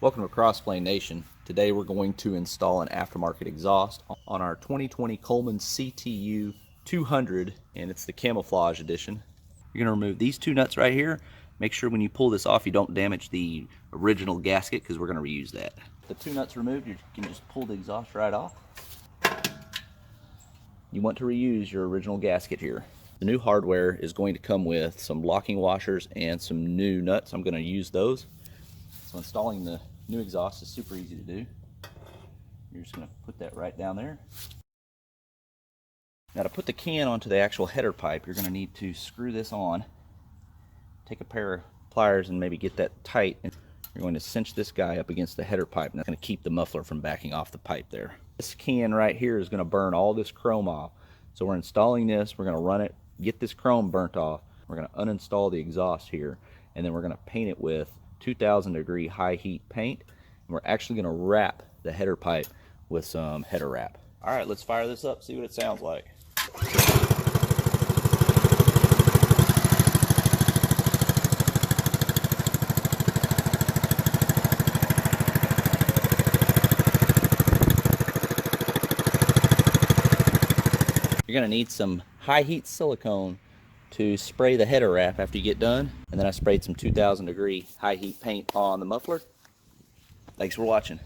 Welcome to CrossPLANE Nation. Today we're going to install an aftermarket exhaust on our 2020 Coleman CT200, and it's the camouflage edition. You're going to remove these two nuts right here. Make sure when you pull this off you don't damage the original gasket because we're going to reuse that. The two nuts removed, you can just pull the exhaust right off. You want to reuse your original gasket here. The new hardware is going to come with some locking washers and some new nuts. I'm going to use those. So installing the new exhaust is super easy to do. You're just going to put that right down there. Now to put the can onto the actual header pipe, you're going to need to screw this on. Take a pair of pliers and maybe get that tight. You're going to cinch this guy up against the header pipe, and that's going to keep the muffler from backing off the pipe there. This can right here is going to burn all this chrome off. So we're installing this, we're going to run it, get this chrome burnt off. We're going to uninstall the exhaust here, and then we're going to paint it with 2000-degree high heat paint, and we're actually going to wrap the header pipe with some header wrap. All right, let's fire this up, see what it sounds like. You're going to need some high heat silicone to spray the header wrap after you get done. And then I sprayed some 2000-degree high heat paint on the muffler. Thanks for watching.